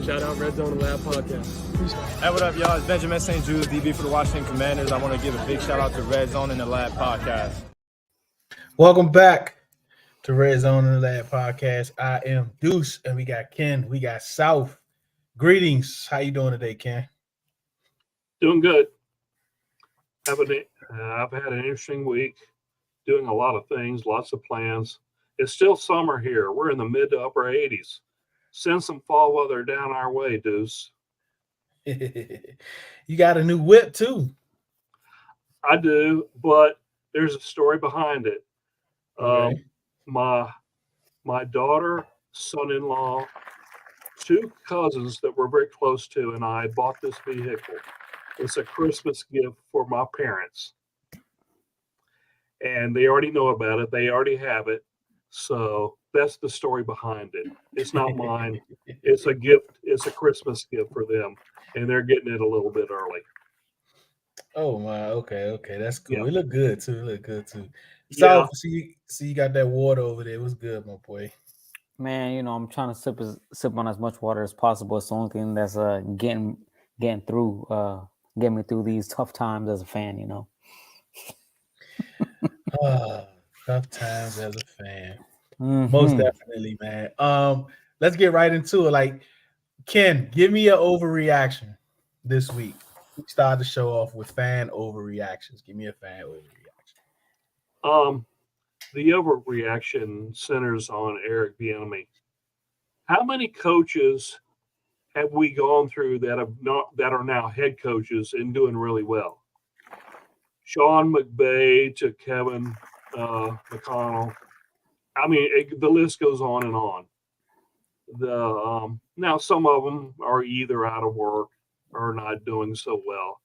Shout out Redzone In the Lab podcast. Hey, what up, y'all? It's Benjamin St. Jude, DB for the Washington Commanders. I want to give a big shout out to Redzone In the Lab podcast. Welcome back to Redzone In the Lab podcast. I am Deuce, and we got Ken. We got Souf. Greetings. How you doing today, Ken? Doing good. I've had an interesting week, doing a lot of things, lots of plans. It's still summer here. We're in the mid to upper 80s. Send some fall weather down our way, Deuce. You got a new whip too. I do, but there's a story behind it. Okay. My daughter, son-in-law, two cousins that we're very close to, and I bought this vehicle. It's a Christmas gift for my parents. And they already know about it. They already have it. So that's the story behind it. It's not mine. It's a gift. It's a Christmas gift for them. And they're getting it a little bit early. Oh my, okay. That's cool. Yeah. It look good too. Yeah. So see you got that water over there. What's good, my boy? Man, you know, I'm trying to sip on as much water as possible. It's the only thing that's getting me through these tough times as a fan, you know. Tough times as a fan. Mm-hmm. Most definitely, man. Let's get right into it. Like, Ken, give me an overreaction this week. We started the show off with fan overreactions. Give me a fan overreaction. The overreaction centers on Eric Bieniemy. How many coaches have we gone through that are now head coaches and doing really well? Sean McVay to Kevin McConnell. I mean, the list goes on and on. Now some of them are either out of work or not doing so well,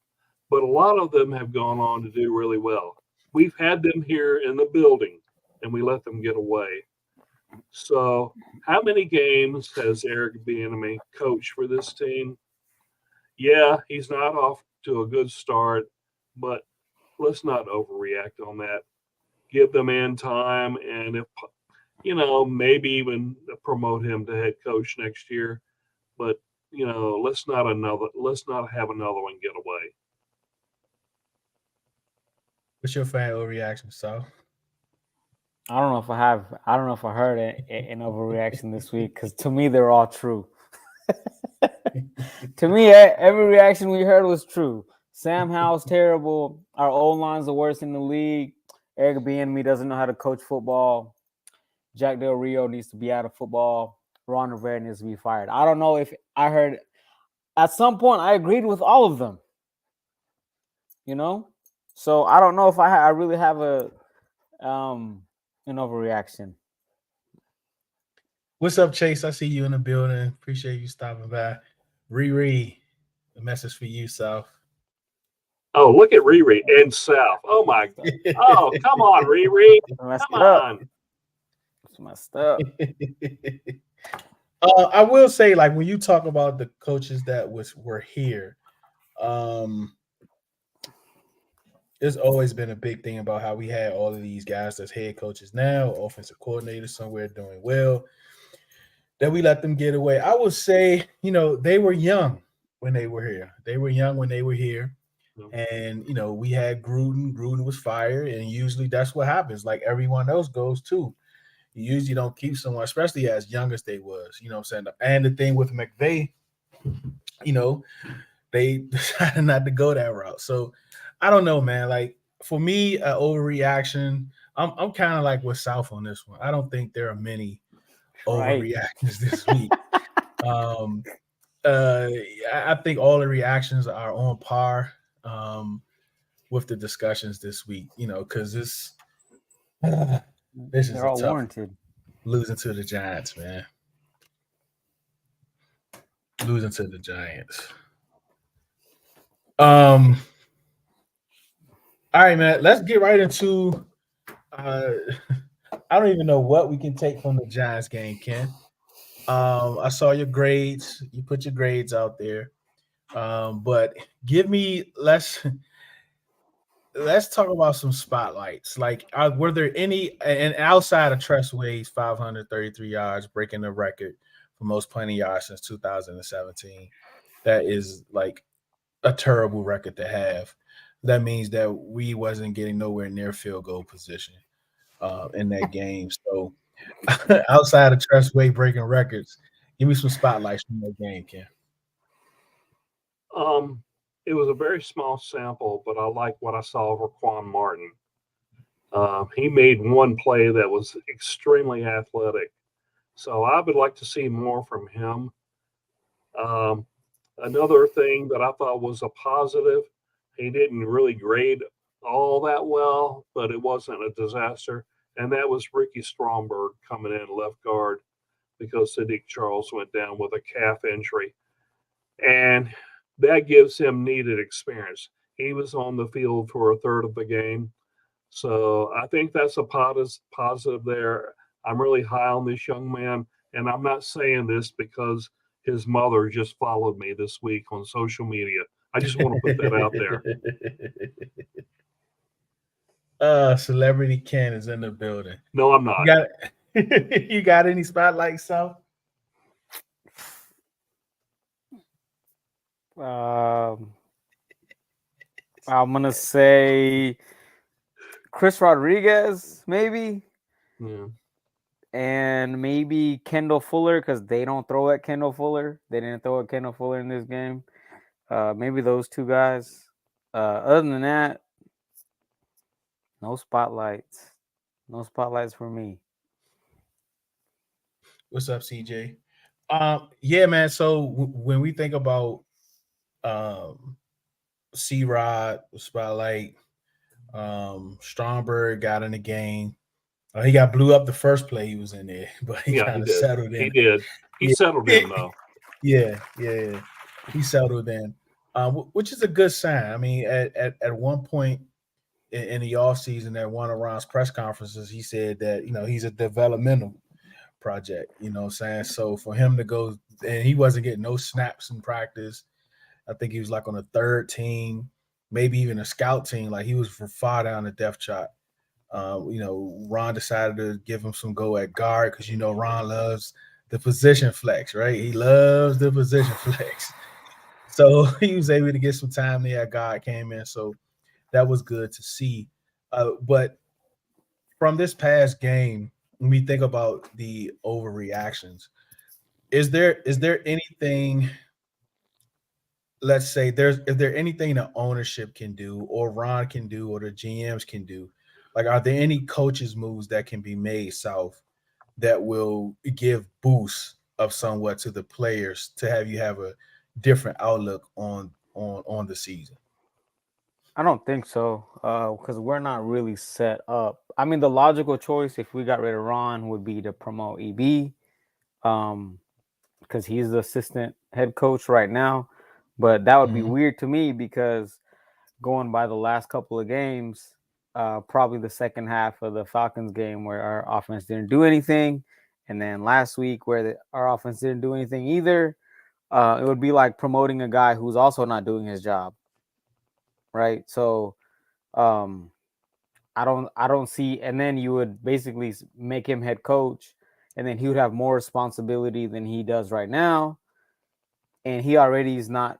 but a lot of them have gone on to do really well. We've had them here in the building, and we let them get away. So, how many games has Eric Bieniemy coached for this team? Yeah, he's not off to a good start, but let's not overreact on that. Give them in time, and if maybe even promote him to head coach next year. But let's not have another one get away. What's your fan overreaction, Sal? I don't know if I heard an overreaction this week, because to me they're all true. To me, every reaction we heard was true. Sam Howell's terrible. Our O-line's the worst in the league. Eric Bieniemy doesn't know how to coach football. Jack Del Rio needs to be out of football. Ron Rivera needs to be fired. I don't know if I heard at some point I agreed with all of them. So I don't know if I really have an overreaction. What's up, Chase? I see you in the building. Appreciate you stopping by. Riri, the message for you, South. Oh, look at Riri and South. Oh my God. Oh, come on, Riri. Come on. It's messed up. I will say, like, when you talk about the coaches that were here, there's always been a big thing about how we had all of these guys that's head coaches now, offensive coordinators somewhere doing well, that we let them get away. I would say, they were young when they were here. And, we had Gruden. Gruden was fired, and usually that's what happens. Like everyone else goes too. You usually don't keep someone, especially as young as they was, you know what I'm saying? And the thing with McVay, they decided not to go that route. So I don't know, man. Like, for me, an overreaction, I'm kind of like with South on this one. I don't think there are many overreactions this week. I think all the reactions are on par with the discussions this week, because this is they're all warranted. Losing to the Giants, man. Losing to the Giants. All right, man. Let's get right into. I don't even know what we can take from the Giants game, Ken. I saw your grades. You put your grades out there, but give me let's talk about some spotlights. Like, were there any, and outside of Tressway's 533 yards, breaking the record for most punting yards since 2017. That is like a terrible record to have. That means that we wasn't getting nowhere near field goal position in that game. So outside of Trustway breaking records, give me some spotlights from that game, Ken. It was a very small sample, but I like what I saw of Raquan Martin. He made one play that was extremely athletic. So I would like to see more from him. Another thing that I thought was a positive, he didn't really grade all that well, but it wasn't a disaster. And that was Ricky Stromberg coming in left guard because Sadiq Charles went down with a calf injury. And that gives him needed experience. He was on the field for a third of the game. So I think that's a positive there. I'm really high on this young man. And I'm not saying this because his mother just followed me this week on social media. I just want to put that out there. Celebrity Ken is in the building. No, I'm not. You got any spotlights, Souf? I'm gonna say Chris Rodriguez, maybe. Yeah. And maybe Kendall Fuller, because they don't throw at Kendall Fuller. They didn't throw at Kendall Fuller in this game. Maybe those two guys. Other than that, no spotlights. No spotlights for me. What's up, CJ? Yeah, man. So when we think about C-Rod, spotlight, Stromberg got in the game. He got blew up the first play he was in there, but he kind of settled in. He did. He settled in, though. Yeah. He settled in, which is a good sign. I mean, at one point in the offseason at one of Ron's press conferences, he said that, he's a developmental project, saying. So for him to go, and he wasn't getting no snaps in practice. I think he was like on a third team, maybe even a scout team. Like he was far down the depth chart. Ron decided to give him some go at guard because, Ron loves the position flex, right? He loves the position flex. So he was able to get some time there. Guard came in. So that was good to see. But from this past game, when we think about the overreactions, is there anything, let's say, is there anything the ownership can do or Ron can do or the GMs can do? Like, are there any coaches moves that can be made, Souf, that will give boost of somewhat to the players to have you have a different outlook on the season? I don't think so, because we're not really set up. I mean, the logical choice if we got rid of Ron would be to promote EB, because he's the assistant head coach right now. But that would be weird to me because going by the last couple of games, probably the second half of the Falcons game where our offense didn't do anything, and then last week where our offense didn't do anything either, it would be like promoting a guy who's also not doing his job, right? So I don't see, and then you would basically make him head coach, and then he would have more responsibility than he does right now, and he already is not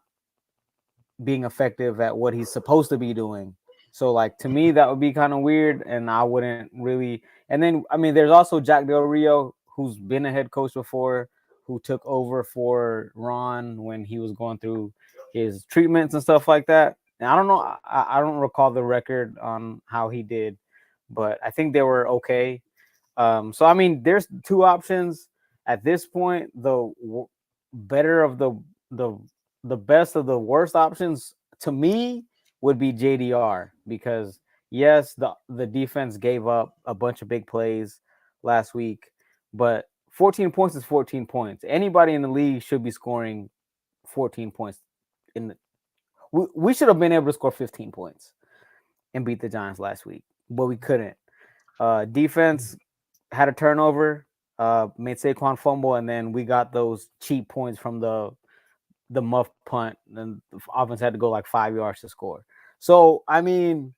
being effective at what he's supposed to be doing. So, like, to me, that would be kind of weird, and I wouldn't really. And then, I mean, there's also Jack Del Rio, who's been a head coach before, who took over for Ron when he was going through his treatments and stuff like that. And I don't know, I don't recall the record on how he did, but I think they were okay. So, I mean, there's two options at this point. The better of the best of the worst options to me would be JDR, because yes, the defense gave up a bunch of big plays last week, but 14 points is 14 points. Anybody in the league should be scoring 14 points. We should have been able to score 15 points and beat the Giants last week, but we couldn't. Defense had a turnover, made Saquon fumble, and then we got those cheap points from the muff punt, and the offense had to go like 5 yards to score. So, I mean,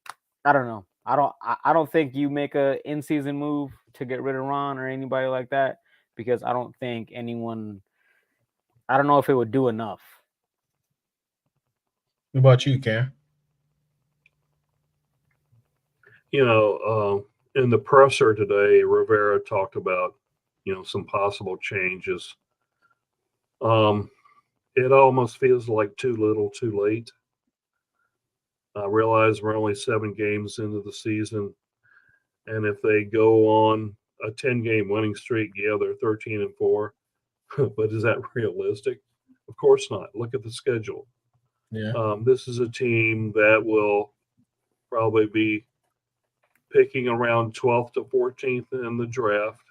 I don't know. I don't think you make a in-season move to get rid of Ron or anybody like that, because I don't think anyone I don't know if it would do enough. What about you, Cam? In the presser today, Rivera talked about, some possible changes. It almost feels like too little, too late. I realize we're only 7 games into the season, and if they go on a 10-game winning streak, yeah, they're 13-4. But is that realistic? Of course not. Look at the schedule. Yeah. This is a team that will probably be picking around 12th to 14th in the draft,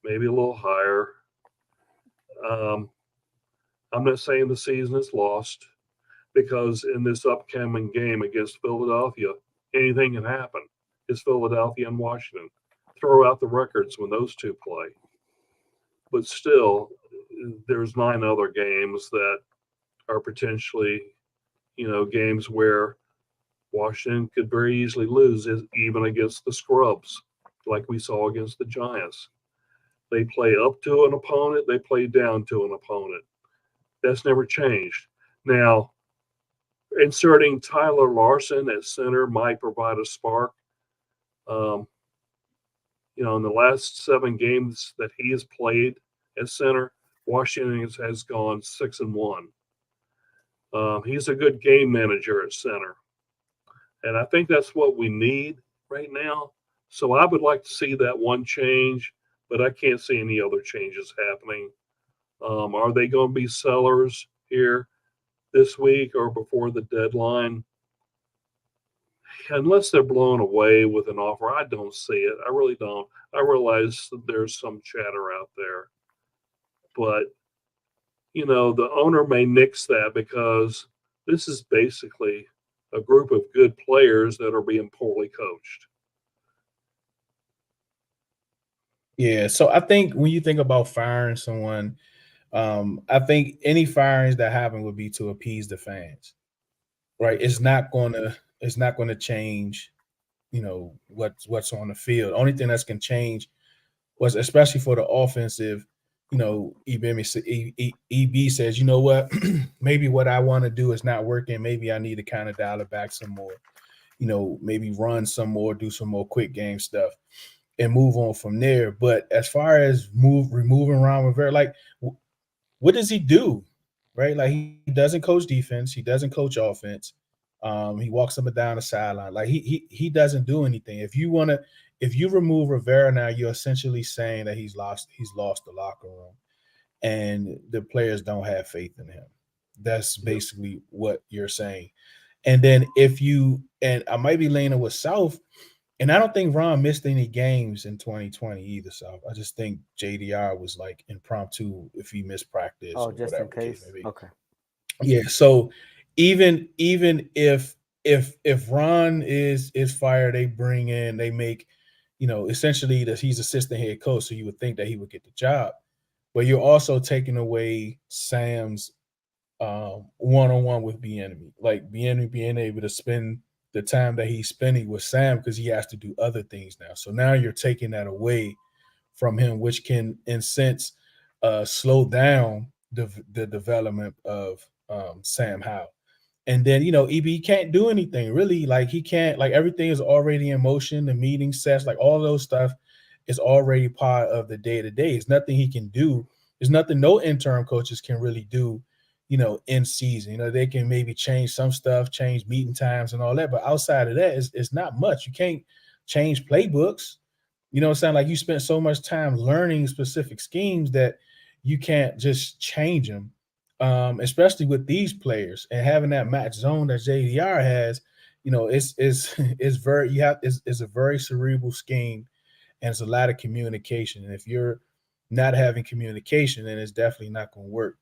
maybe a little higher. I'm not saying the season is lost, because in this upcoming game against Philadelphia, anything can happen. It's Philadelphia and Washington. Throw out the records when those two play. But still, there's 9 other games that are potentially, games where Washington could very easily lose, even against the scrubs, like we saw against the Giants. They play up to an opponent, they play down to an opponent. That's never changed. Now, inserting Tyler Larson at center might provide a spark. In the last 7 games that he has played at center, Washington has gone 6-1. He's a good game manager at center. And I think that's what we need right now. So I would like to see that one change, but I can't see any other changes happening. Are they going to be sellers here this week or before the deadline? Unless they're blown away with an offer, I don't see it. I really don't. I realize that there's some chatter out there. But, the owner may nix that, because this is basically a group of good players that are being poorly coached. Yeah. So I think when you think about firing someone, I think any firings that happen would be to appease the fans, right? It's not gonna change, what's on the field. Only thing that's can change was, especially for the offensive, EB says, you know what, maybe what I want to do is not working. Maybe I need to kind of dial it back some more, maybe run some more, do some more quick game stuff and move on from there. But as far as removing Ron Rivera, like, what does he do? Right? Like, he doesn't coach defense, he doesn't coach offense. He walks up and down the sideline. Like, he doesn't do anything. If you remove Rivera now, you're essentially saying that he's lost the locker room and the players don't have faith in him. That's basically what you're saying. And then and I might be leaning with Souf, and I don't think Ron missed any games in 2020 either, Souf. I just think JDR was like impromptu if he missed practice or just whatever in case. the case may be. Okay. Yeah. So even if Ron is fired, they make, essentially that he's assistant head coach, so you would think that he would get the job. But you're also taking away Sam's one-on-one with Bieniemy, like Bieniemy being able to spend the time that he's spending with Sam, because he has to do other things now. So now you're taking that away from him, which can, in sense, slow down the development of Sam Howell. And then, EB can't do anything really. Like, he can't, like, everything is already in motion. The meeting sets, like, all those stuff is already part of the day-to-day. It's nothing he can do. There's nothing no interim coaches can really do, in season. They can maybe change some stuff, change meeting times and all that. But outside of that, it's not much. You can't change playbooks. You know what I'm saying? Like, you spent so much time learning specific schemes that you can't just change them, especially with these players and having that match zone that JDR has. It's a very cerebral scheme, and it's a lot of communication. And if you're not having communication, then it's definitely not going to work,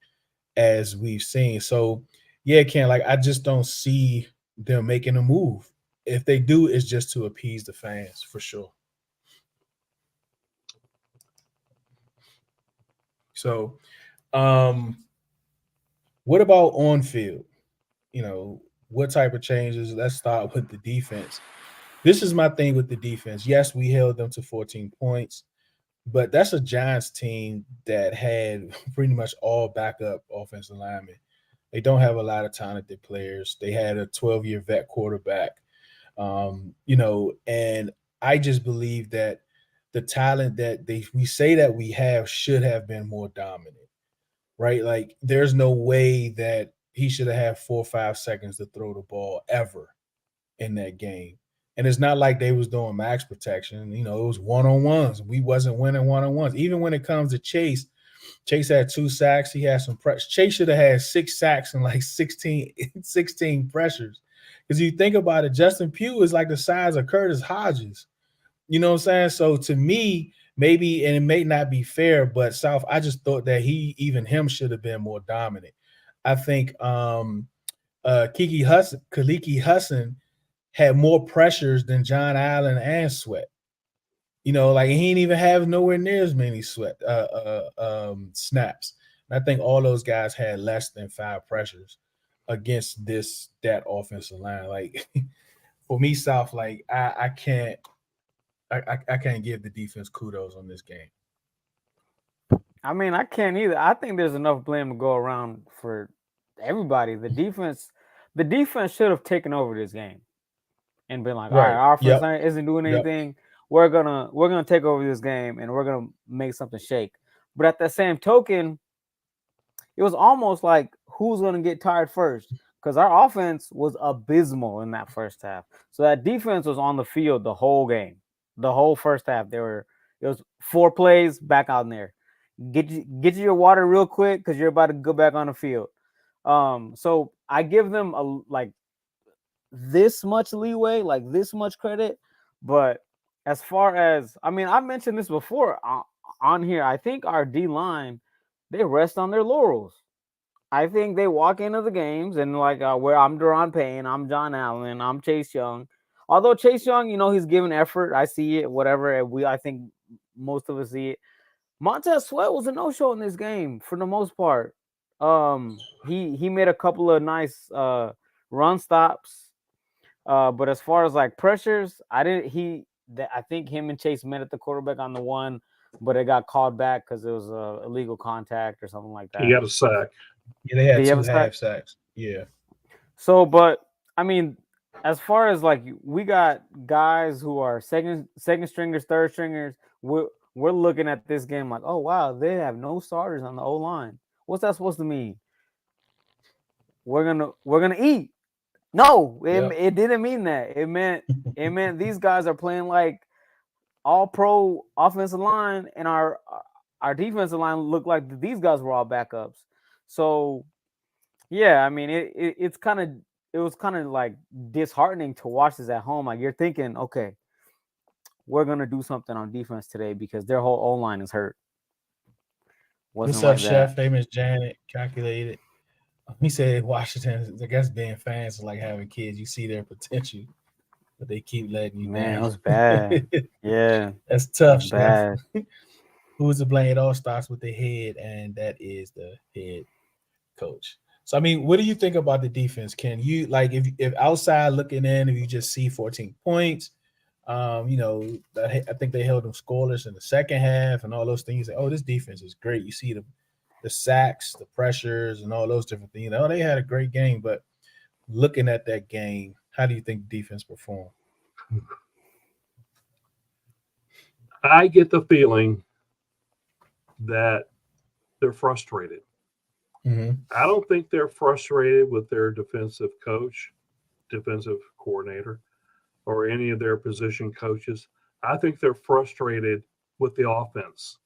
as we've seen. So, yeah, Ken, like, I just don't see them making a move. If they do, it's just to appease the fans, for sure. So, what about on field? What type of changes? Let's start with the defense. This is my thing with the defense. Yes, we held them to 14 points. But that's a Giants team that had pretty much all backup offensive linemen. They don't have a lot of talented players. They had a 12-year vet quarterback. And I just believe that the talent that we say that we have should have been more dominant, right? Like there's no way that he should have had 4 or 5 seconds to throw the ball ever in that game. And it's not like they was doing max protection. It was one-on-ones. We wasn't winning one-on-ones. Even when it comes to Chase, Chase had 2 sacks. He had some pressure. Chase should have had 6 sacks and like 16 pressures. Because you think about it, Justin Pugh is like the size of Curtis Hodges. You know what I'm saying? So to me, maybe, and it may not be fair, but South, I just thought that even him should have been more dominant. I think Kaliki Husson had more pressures than John Allen and Sweat. Like he didn't even have nowhere near as many snaps. And I think all those guys had less than 5 pressures against that offensive line. Like for me, South, like I can't give the defense kudos on this game. I mean, I can't either. I think there's enough blame to go around for everybody. The defense should have taken over this game and been like, all right, our offense line isn't doing anything. Yep. We're gonna take over this game and we're gonna make something shake. But at the same token, it was almost like who's gonna get tired first, because our offense was abysmal in that first half. So that defense was on the field the whole game, the whole first half. It was 4 plays back out in there. Get you your water real quick because you're about to go back on the field. So I give them this much leeway, like this much credit. But as far as, I mean, I mentioned this before on here. I think our D line, they rest on their laurels. I think they walk into the games and where I'm Deron Payne, I'm John Allen, I'm Chase Young. Although Chase Young, he's giving effort. I see it, whatever. I think most of us see it. Montez Sweat was a no-show in this game for the most part. He made a couple of nice run stops. But as far as like pressures, I think him and Chase met at the quarterback on the one, but it got called back because it was a illegal contact or something like that. He got a sack. Yeah, they had 2 half sacks. Yeah. So, but I mean, as far as like we got guys who are second stringers, third stringers, we're looking at this game like, oh wow, they have no starters on the O line. What's that supposed to mean? We're gonna eat. No, it didn't mean that. It meant these guys are playing like all pro offensive line, and our defensive line looked like these guys were all backups. So yeah, I mean it was kind of like disheartening to watch this at home. Like you're thinking, okay, we're gonna do something on defense today because their whole O line is hurt. What's up, Chef? Famous Janet, calculated. He said Washington, I guess being fans is like having kids. You see their potential, but they keep letting you down. It was bad. Yeah. That's tough, Chef. Who's to blame? It all starts with the head, and that is the head coach. So, I mean, what do you think about the defense? Can you, like, if outside looking in, if you just see 14 points, I think they held them scoreless in the second half and all those things. Oh, this defense is great. You see the sacks, the pressures, and all those different things. They had a great game, but looking at that game, how do you think defense performed? I get the feeling that they're frustrated. Mm-hmm. I don't think they're frustrated with their defensive coach, defensive coordinator, or any of their position coaches. I think they're frustrated with the offense.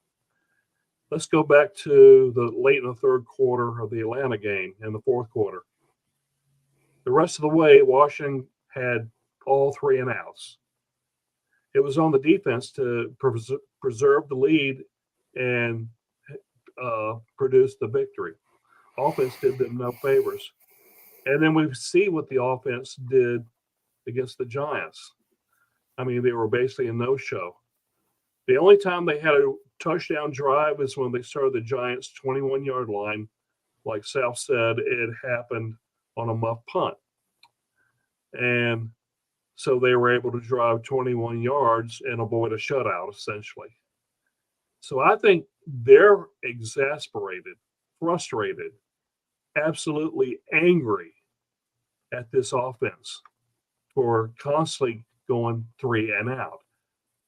Let's go back to the late in the third quarter of the Atlanta game in the fourth quarter. The rest of the way, Washington had all 3 and outs. It was on the defense to preserve the lead and produce the victory. Offense did them no favors. And then we see what the offense did against the Giants. I mean, they were basically a no-show. The only time they had a touchdown drive is when they started the Giants' 21-yard line. Like Souf said, it happened on a muff punt. And so they were able to drive 21 yards and avoid a shutout, essentially. So I think they're exasperated, frustrated, absolutely angry at this offense for constantly going 3 and out.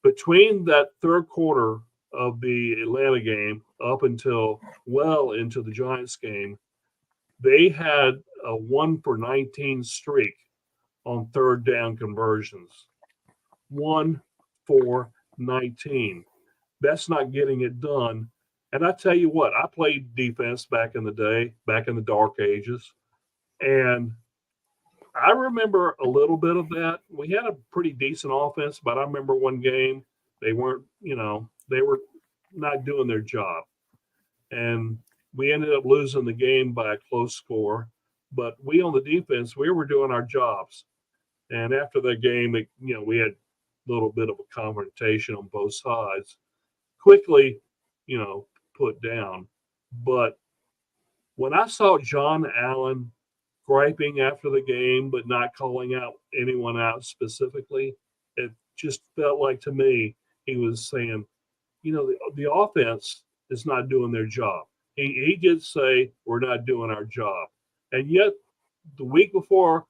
Between that third quarter of the Atlanta game up until well into the Giants game, they had a 1 for 19 streak on third down conversions. 1 for 19. That's not getting it done. And I tell you what, I played defense back in the day, back in the dark ages. And I remember a little bit of that. We had a pretty decent offense, but I remember one game they weren't, they were not doing their job. And we ended up losing the game by a close score. But we on the defense, we were doing our jobs. And after that game, we had a little bit of a confrontation on both sides. Quickly, put down. But when I saw John Allen griping after the game, but not calling out anyone out specifically, it just felt like to me he was saying, the offense is not doing their job. He did say we're not doing our job. And yet the week before,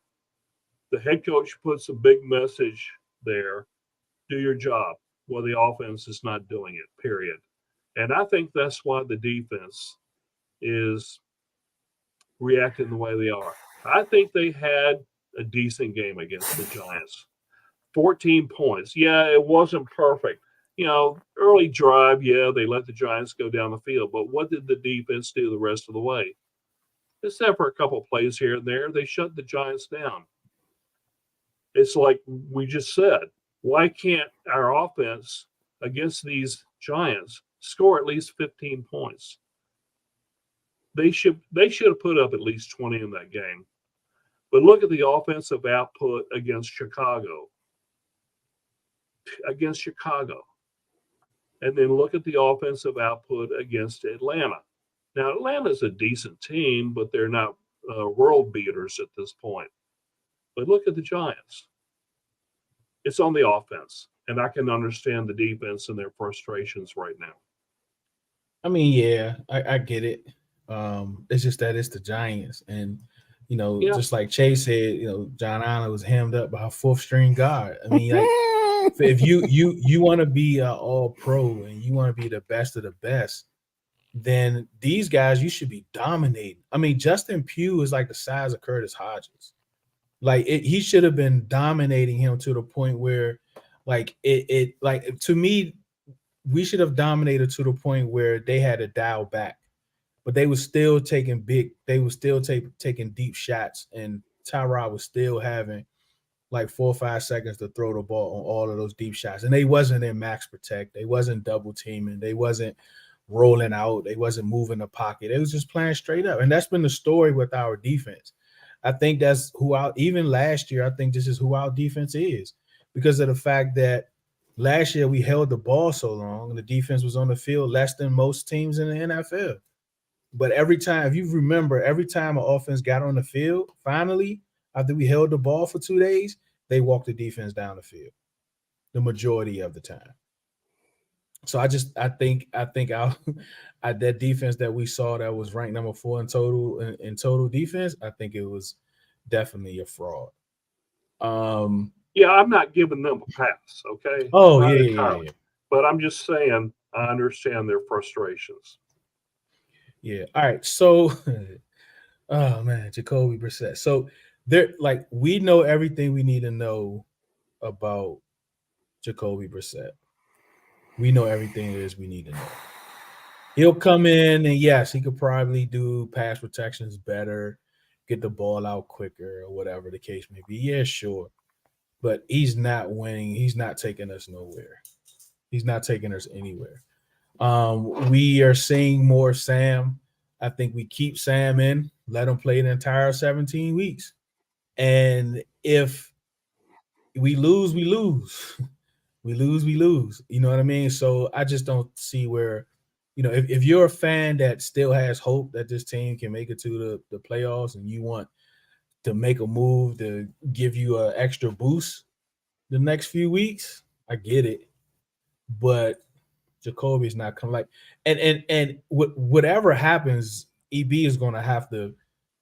the head coach puts a big message there, do your job. Well, the offense is not doing it, period. And I think that's why the defense is reacting the way they are. I think they had a decent game against the Giants. 14 points. Yeah, it wasn't perfect. Early drive, they let the Giants go down the field. But what did the defense do the rest of the way? Except for a couple of plays here and there, they shut the Giants down. It's like we just said, why can't our offense against these Giants score at least 15 points? They should have put up at least 20 in that game. But look at the offensive output against Chicago. And then look at the offensive output against Atlanta. Now, Atlanta's a decent team, but they're not world beaters at this point. But look at the Giants. It's on the offense, and I can understand the defense and their frustrations right now. I mean, yeah, I get it. It's just that it's the Giants, and just like Chase said, John Allen was hemmed up by a fourth string guard. I mean, like, if you want to be all pro and you want to be the best of the best, then these guys you should be dominating. I mean, Justin Pugh is like the size of Curtis Hodges. Like he should have been dominating him to the point where, like to me, we should have dominated to the point where they had to dial back, but they were still taking taking deep shots, and Tyrod was still having like 4 or 5 seconds to throw the ball on all of those deep shots, and they wasn't in max protect, they wasn't double teaming, they wasn't rolling out, they wasn't moving the pocket, they was just playing straight up, and that's been the story with our defense. I think that's even last year, I think this is who our defense is, because of the fact that last year we held the ball so long and the defense was on the field less than most teams in the NFL. But every time, if you remember, every time an offense got on the field, finally, after we held the ball for 2 days, they walked the defense down the field the majority of the time. So I think our that defense that we saw that was ranked number 4 in total defense, I think it was definitely a fraud. I'm not giving them a pass, okay? Oh, yeah. But I'm just saying I understand their frustrations. Yeah. All right. So, oh man, Jacoby Brissett. So we know everything we need to know about Jacoby Brissett. We know everything it is we need to know. He'll come in and yes, he could probably do pass protections better, get the ball out quicker, or whatever the case may be. Yeah, sure. But he's not winning. He's not taking us nowhere. He's not taking us anywhere. We are seeing more Sam. I think we keep Sam in, let him play the entire 17 weeks. And if we lose, we lose. We lose. You know what I mean? So I just don't see where, if you're a fan that still has hope that this team can make it to the playoffs and you want to make a move to give you an extra boost the next few weeks, I get it. But Jacoby's not coming. Like, and whatever happens, EB is going to have to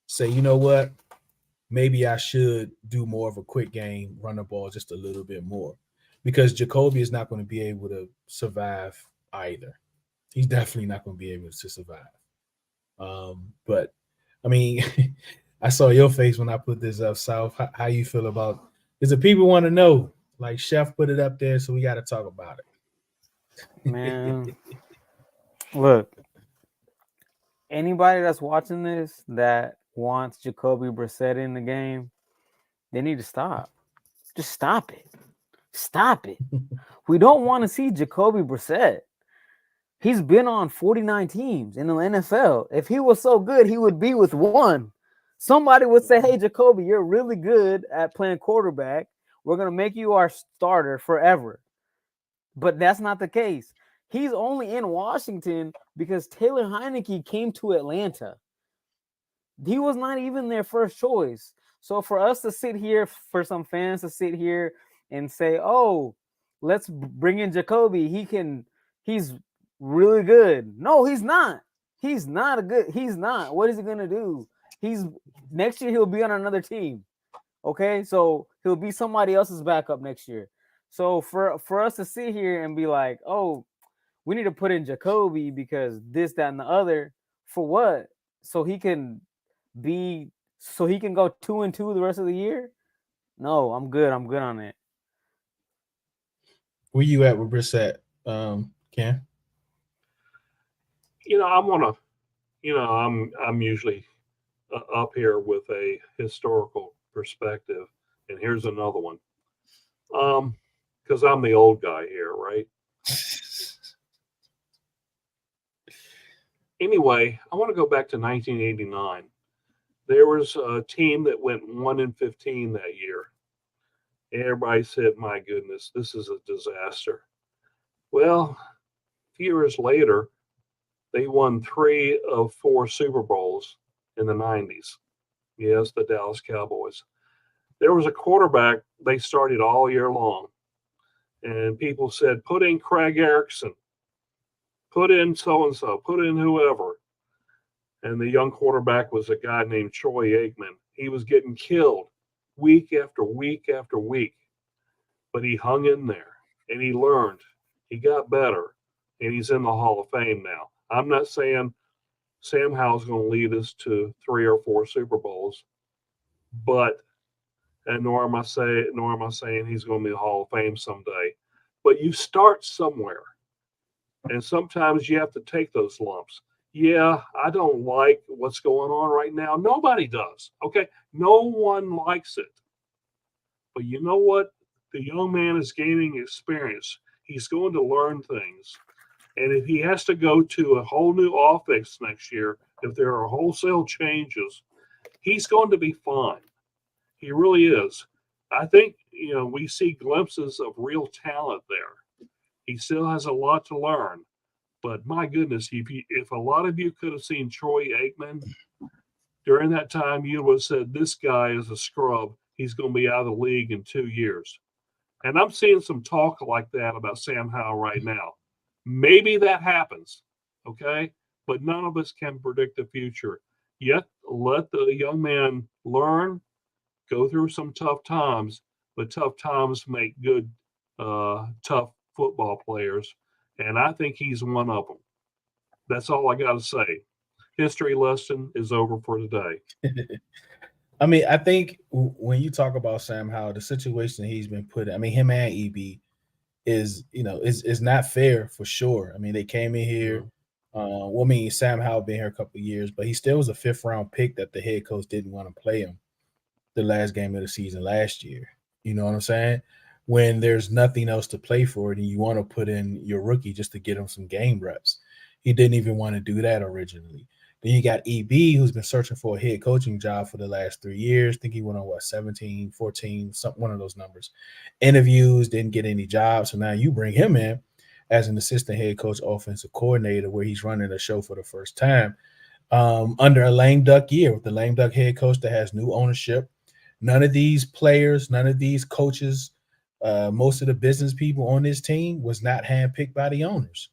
say, you know what, maybe I should do more of a quick game, run the ball just a little bit more, because Jacoby is not going to be able to survive either. He's definitely not going to be able to survive. But I mean, I saw your face when I put this up, Souf. How you feel about? Because the people want to know. Like Chef put it up there, so we got to talk about it. Man, look, anybody that's watching this that wants Jacoby Brissett in the game, they need to stop. Just stop it. Stop it. We don't want to see Jacoby Brissett. He's been on 49 teams in the NFL. If he was so good, he would be with one. Somebody would say, hey, Jacoby, you're really good at playing quarterback. We're going to make you our starter forever. But that's not the case. He's only in Washington because Taylor Heineke came to Atlanta. He was not even their first choice. So for us to sit here, for some fans to sit here and say, oh, let's bring in Jacoby. He's really good. No, he's not. He's not. What is he going to do? Next year he'll be on another team. Okay, so he'll be somebody else's backup next year. So for us to sit here and be like, oh, we need to put in Jacoby because this, that, and the other, for what? So he can go 2-2 the rest of the year? No, I'm good. I'm good on it. Where you at with Brissett, Ken? I'm usually up here with a historical perspective, and here's another one. Because I'm the old guy here, right? Anyway, I want to go back to 1989. There was a team that went 1-15 that year. Everybody said, my goodness, this is a disaster. Well, a few years later, they won 3 of 4 Super Bowls in the 90s. Yes, the Dallas Cowboys. There was a quarterback they started all year long. And people said, put in Craig Erickson, put in so-and-so, put in whoever. And the young quarterback was a guy named Troy Aikman. He was getting killed week after week after week. But he hung in there, and he learned. He got better, and he's in the Hall of Fame now. I'm not saying Sam Howell's going to lead us to 3 or 4 Super Bowls, nor am I saying he's going to be in the Hall of Fame someday. But you start somewhere, and sometimes you have to take those lumps. Yeah, I don't like what's going on right now. Nobody does. Okay, no one likes it. But you know what? The young man is gaining experience. He's going to learn things. And if he has to go to a whole new offense next year, if there are wholesale changes, he's going to be fine. He really is. I think, we see glimpses of real talent there. He still has a lot to learn. But my goodness, if a lot of you could have seen Troy Aikman during that time, you would have said, this guy is a scrub. He's going to be out of the league in 2 years. And I'm seeing some talk like that about Sam Howell right now. Maybe that happens, okay? But none of us can predict the future. Yet let the young man learn, go through some tough times, but tough times make good, tough football players. And I think he's one of them. That's all I got to say. History lesson is over for today. I mean, I think when you talk about Sam Howell, the situation he's been put in, I mean, him and EB is not fair for sure. I mean, they came in here. Sam Howell been here a couple of years, but he still was a 5th round pick that the head coach didn't want to play him the last game of the season last year. You know what I'm saying? When there's nothing else to play for it and you want to put in your rookie just to get him some game reps. He didn't even want to do that originally. Then you got EB, who's been searching for a head coaching job for the last 3 years. I think he went on, 17, 14, one of those numbers. Interviews, didn't get any jobs. So now you bring him in as an assistant head coach, offensive coordinator, where he's running the show for the first time under a lame duck year with the lame duck head coach that has new ownership. None of these players, none of these coaches, most of the business people on this team was not handpicked by the owners.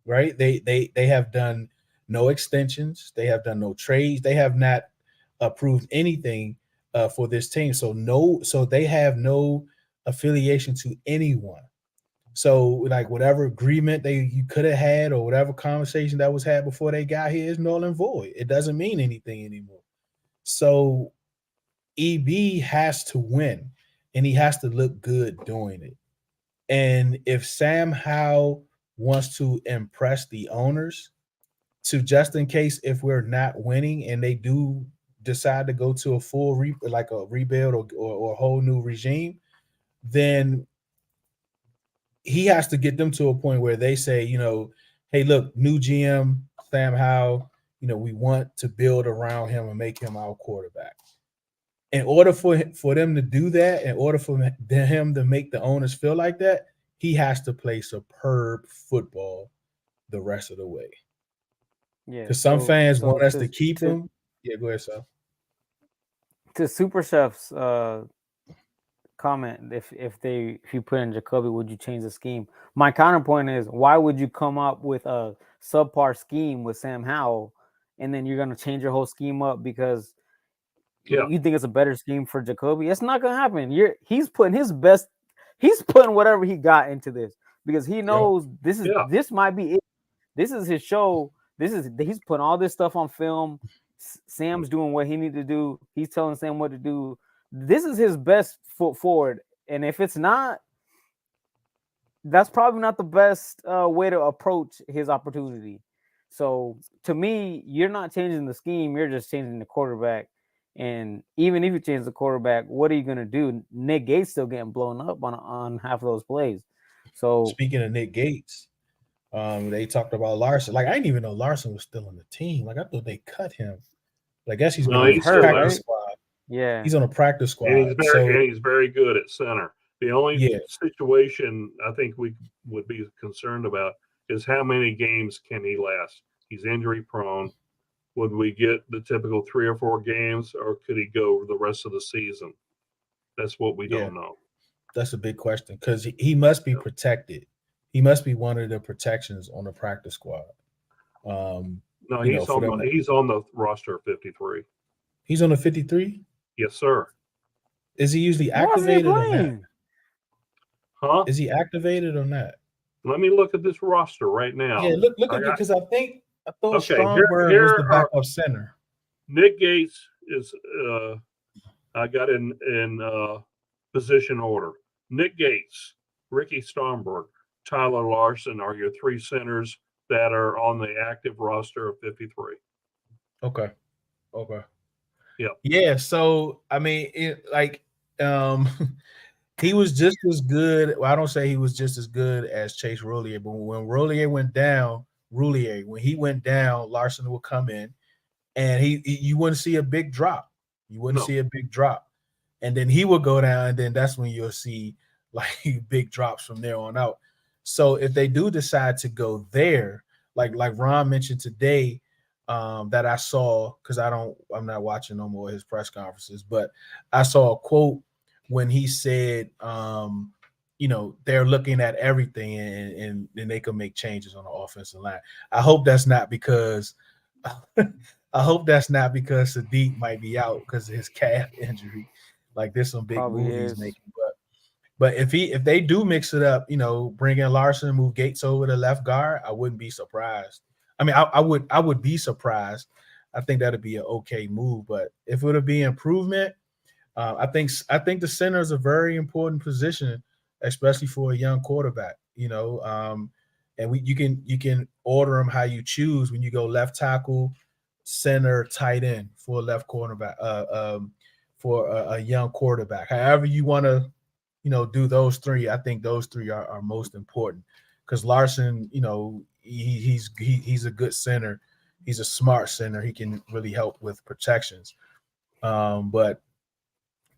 right? They have done no extensions. They have done no trades. They have not approved anything for this team. So they have no affiliation to anyone. So like whatever agreement you could have had or whatever conversation that was had before they got here is null and void. It doesn't mean anything anymore. So EB has to win, and he has to look good doing it. And if Sam Howell wants to impress the owners, to just in case if we're not winning and they do decide to go to a full like a rebuild or a whole new regime, then he has to get them to a point where they say, hey, look, new GM Sam Howell, we want to build around him and make him our quarterback. In order for them to do that, in order for him to make the owners feel like that, he has to play superb football the rest of the way. Yeah, because some fans want us to keep him. Yeah, go ahead, Souf. To Super Chef's comment, if you put in Jacoby, would you change the scheme? My counterpoint is, why would you come up with a subpar scheme with Sam Howell, and then you're going to change your whole scheme up because you think it's a better scheme for Jacoby? It's not going to happen. He's putting his best. He's putting whatever he got into this because he knows this might be it. This is his show. He's putting all this stuff on film. Sam's doing what he needs to do. He's telling Sam what to do. This is his best foot forward. And if it's not, that's probably not the best way to approach his opportunity. So to me, you're not changing the scheme. You're just changing the quarterback. And even if you change the quarterback, what are you going to do? Nick Gates still getting blown up on half of those plays. So speaking of Nick Gates, they talked about Larson. Like, I didn't even know Larson was still on the team. Like, I thought they cut him. But I guess he's on the practice squad. Yeah, he's on a practice squad. And he's very good at center. The only situation I think we would be concerned about is how many games can he last? He's injury prone. Would we get the typical 3 or 4 games, or could he go the rest of the season? That's what we don't know. That's a big question because he must be protected. He must be one of the protections on the practice squad. No, he's on the roster of 53. He's on the 53? Yes, sir. Is he usually activated or not? Huh? Is he activated or not? Let me look at this roster right now. Yeah, look at it because I thought Stromberg was the backup center. Nick Gates is I got in position order. Nick Gates, Ricky Stromberg, Tyler Larson are your 3 centers that are on the active roster of 53. Okay. Yeah. Yeah. So I mean, he was just as good. Well, I don't say he was just as good as Chase Roulier, but when Roulier went down, Larson would come in, and you wouldn't see a big drop. And then he would go down, and then that's when you'll see like big drops from there on out. So if they do decide to go there, like Ron mentioned today, that I saw, because I'm not watching no more of his press conferences, but I saw a quote when he said, they're looking at everything and they can make changes on the offensive line. I hope that's not because Sadiq might be out because of his calf injury. Like, there's some big moves he's making, but if they do mix it up, bring in Larson, move Gates over to left guard, I wouldn't be surprised. I mean, I would be surprised. I think that'd be an okay move. But if it would be improvement, I think the center is a very important position, especially for a young quarterback. And you can order them how you choose when you go left tackle, center, tight end for a left cornerback, for a young quarterback. However you want to, do those 3. I think those 3 are most important because Larson, he's a good center. He's a smart center. He can really help with protections. But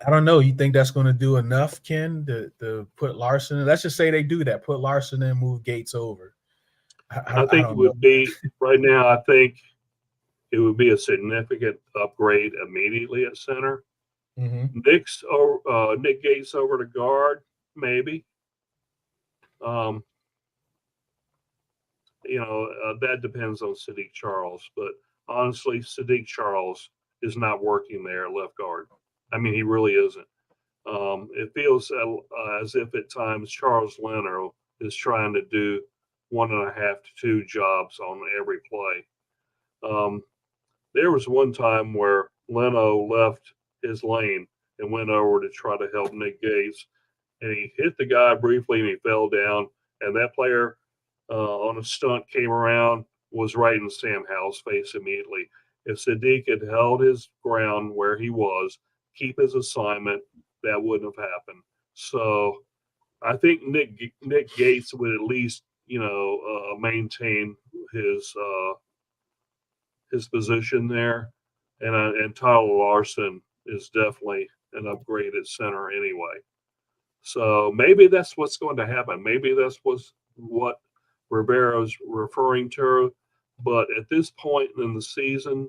I don't know. You think that's going to do enough, Ken, to put Larson in? Let's just say they do that. Put Larson in, move Gates over. I think it would be right now. I think it would be a significant upgrade immediately at center. Mm-hmm. Nick Gates over to guard, maybe. that depends on Sadiq Charles. But honestly, Sadiq Charles is not working there at left guard. I mean, he really isn't. It feels as if at times Charles Leno is trying to do 1.5 to 2 jobs on every play. There was one time where Leno left his lane and went over to try to help Nick Gates, and he hit the guy briefly and he fell down. And that player on a stunt came around, was right in Sam Howell's face immediately. If Sadiq had held his ground where he was, keep his assignment, that wouldn't have happened. So I think Nick Gates would at least maintain his position there, and Tyler Larson is definitely an upgraded center anyway. So maybe that's what's going to happen. Maybe that's what Rivera's referring to. But at this point in the season,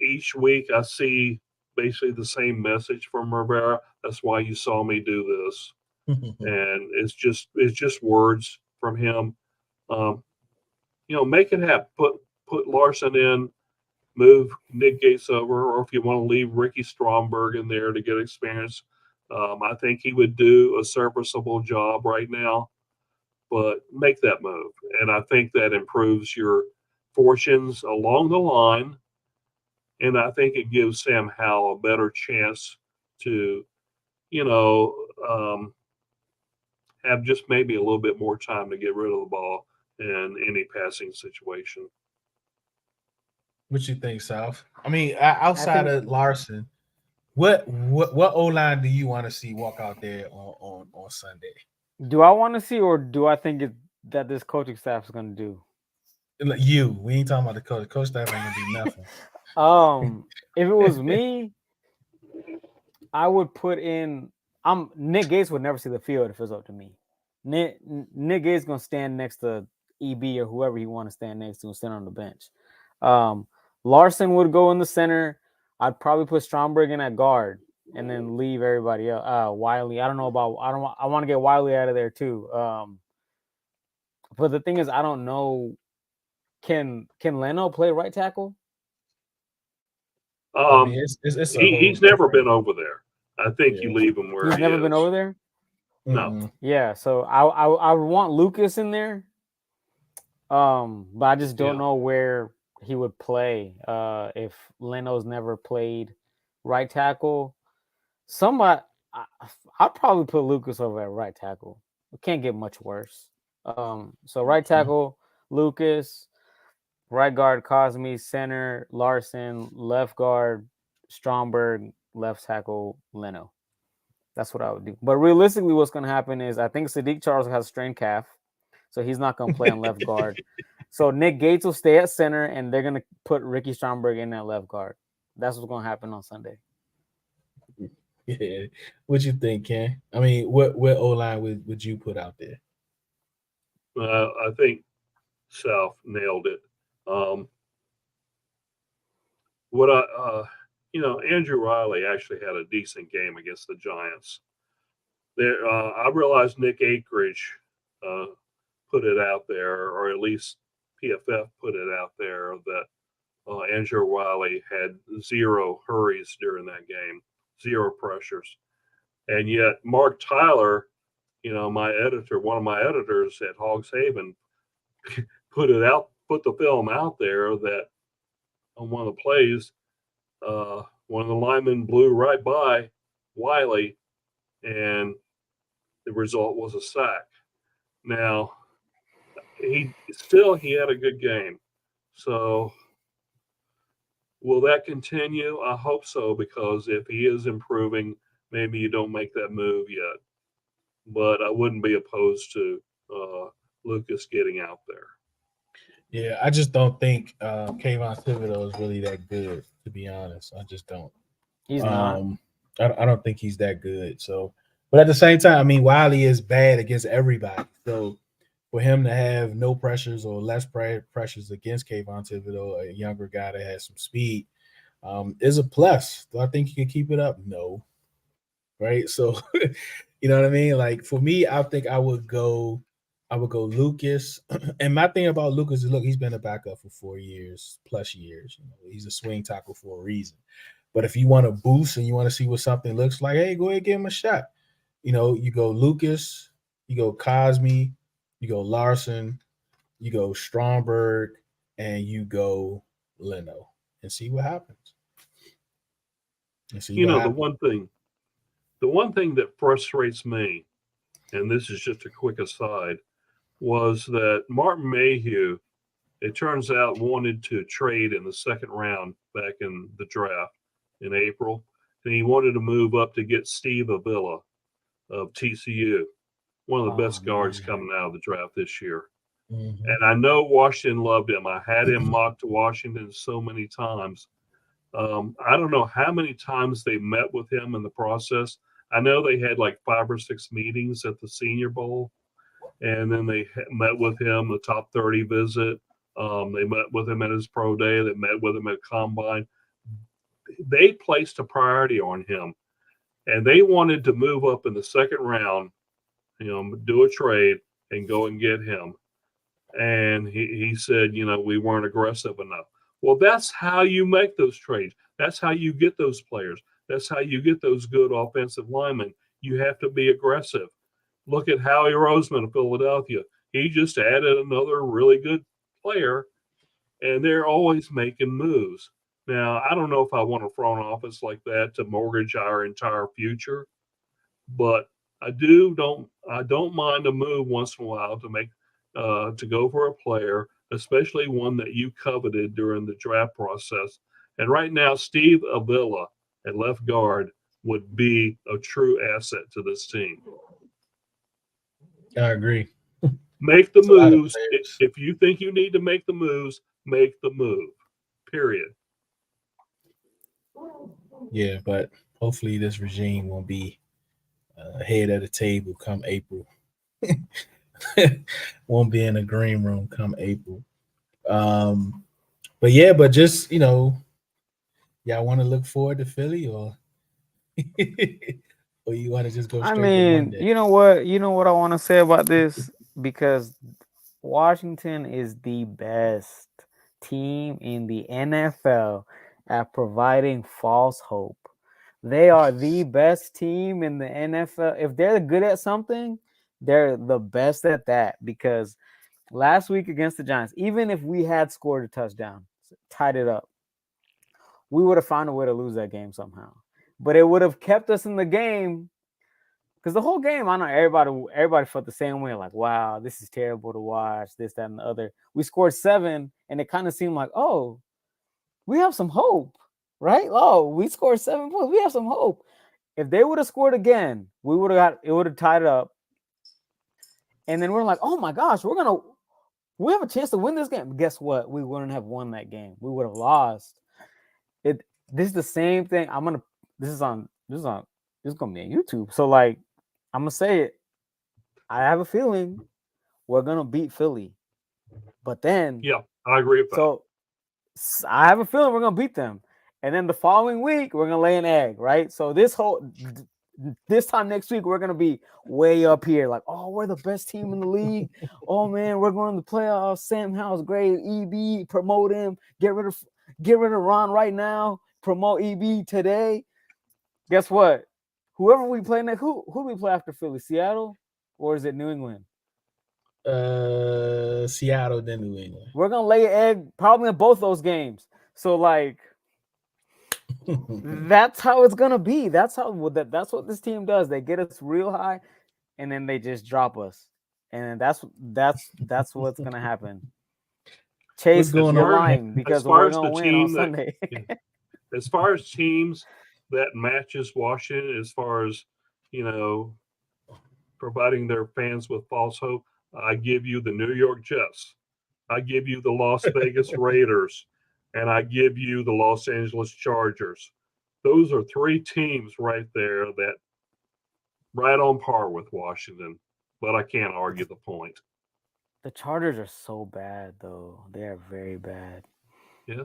each week I see basically the same message from Rivera. That's why you saw me do this, and it's just words from him. Make it happen. Put Larson in, move Nick Gates over, or if you want to leave Ricky Stromberg in there to get experience, I think he would do a serviceable job right now. But make that move, and I think that improves your fortunes along the line. And I think it gives Sam Howell a better chance to, have just maybe a little bit more time to get rid of the ball in any passing situation. What you think, Souf? I mean, outside of Larson, what O-line do you want to see walk out there on Sunday? Do I want to see, or do I think that this coaching staff is going to do? We ain't talking about the coach. The coach staff ain't gonna do nothing. If it was me, I would put in. Nick Gates would never see the field if it's up to me. Nick Gates gonna stand next to EB or whoever he want to stand next to and stand on the bench. Larson would go in the center. I'd probably put Stromberg in at guard and then leave everybody else. Wiley, I want to get Wiley out of there too. But the thing is, I don't know. Can Leno play right tackle? He's never been over there. I think you leave him where he's never been over there. No. Mm-hmm. Yeah, so I would want Lucas in there. But I just don't know where he would play. If Leno's never played right tackle, I'd probably put Lucas over at right tackle. It can't get much worse. So right tackle, Lucas, right guard, Cosme, center, Larson, left guard, Stromberg, left tackle, Leno. That's what I would do. But realistically, what's going to happen is I think Sadiq Charles has a strained calf, so he's not going to play on left guard. So Nick Gates will stay at center, and they're going to put Ricky Stromberg in at left guard. That's what's going to happen on Sunday. Yeah. What you think, Ken? I mean, what O-line would you put out there? I think Souf nailed it. Andrew Riley actually had a decent game against the Giants. I realized Nick Akridge put it out there, or at least PFF put it out there, that Andrew Riley had 0 hurries during that game, 0 pressures. And yet Mark Tyler, one of my editors at Hogs Haven, put the film out there that on one of the plays, one of the linemen blew right by Wiley, and the result was a sack. Now, he had a good game. So will that continue? I hope so, because if he is improving, maybe you don't make that move yet. But I wouldn't be opposed to Lucas getting out there. Yeah, I just don't think Kayvon Thibodeau is really that good, to be honest. I just don't. He's not. I don't think he's that good. So, but at the same time, I mean, Wiley is bad against everybody. So for him to have no pressures or less pressures against Kayvon Thibodeau, a younger guy that has some speed, is a plus. Do I think he can keep it up? No. Right. So, you know what I mean? Like for me, I think I would go I would go Lucas. And my thing about Lucas is, look, he's been a backup for 4 years plus years. You know, he's a swing tackle for a reason. But if you want to boost and you want to see what something looks like, hey, go ahead, give him a shot. You know, you go Lucas, you go Cosme, you go Larson, you go Stromberg, and you go Leno, and see what happens. And see You what know, happens. the one thing that frustrates me, and this is just a quick aside, was that Martin Mayhew, it turns out, wanted to trade in the second round back in the draft in April, and he wanted to move up to get Steve Avila of TCU, one of the Oh best guards man. coming out of the draft this year. Mhm. And I know Washington loved him. I had him mocked to Washington so many times. I don't know how many times they met with him in the process. I know they had like 5 or 6 meetings at the Senior Bowl, and then they met with him, the top 30 visit. They met with him at his pro day. They met with him at Combine. They placed a priority on him, and they wanted to move up in the second round, do a trade and go and get him. And he said, we weren't aggressive enough. Well, that's how you make those trades. That's how you get those players. That's how you get those good offensive linemen. You have to be aggressive. Look at Howie Roseman of Philadelphia. He just added another really good player, and they're always making moves. Now, I don't know if I want a front office like that to mortgage our entire future, but I don't mind a move once in a while to make to go for a player, especially one that you coveted during the draft process. And right now, Steve Avila at left guard would be a true asset to this team. I agree. Make the It's a lot of moves. players. If you think you need to make the moves, make the move. Period. Yeah, but hopefully this regime won't be head of the table come April. Won't be in a green room come April. Um, but yeah, but just y'all want to look forward to Philly, or or you want to just go I straight to mean, Monday? you know what? You know what I want to say about this? Because Washington is the best team in the NFL at providing false hope. They are the best team in the NFL. If they're good at something, they're the best at that. Because last week against the Giants, even if we had scored a touchdown, tied it up, we would have found a way to lose that game somehow. But it would have kept us in the game because the whole game, I know everybody felt the same way. Like, wow, this is terrible to watch. This, that, and the other. We scored 7, and it kind of seemed like, oh, we have some hope, right? Oh, we scored 7 points. We have some hope. If they would have scored again, we would have tied it up. And then we're like, oh my gosh, we have a chance to win this game. But guess what? We wouldn't have won that game. We would have lost. This is the same thing. This is gonna be on YouTube. So like, I'm gonna say it. I have a feeling we're gonna beat Philly, but then Yeah, I agree with that. so I have a feeling we're gonna beat them, and then the following week we're gonna lay an egg, right? So this time next week we're gonna be way up here, like, oh, we're the best team in the league. Oh man, we're going to the playoffs. Sam Howell's great. EB, promote him. Get rid of Ron right now. Promote EB today. Guess what? Whoever we play next, who do we play after Philly? Seattle, or is it New England? Seattle, then New England. We're gonna lay an egg probably in both those games. So like, that's how it's gonna be. That's what this team does. They get us real high, and then they just drop us, and that's what's gonna happen. Chase, going you're on? lying because we're gonna win on Sunday. As far as teams that matches Washington, as far as providing their fans with false hope, I give you the New York Jets, I give you the Las Vegas Raiders, and I give you the Los Angeles Chargers. Those are 3 teams right there that right on par with Washington, but I can't argue the point. The Chargers are so bad, though. They are very bad. Yeah.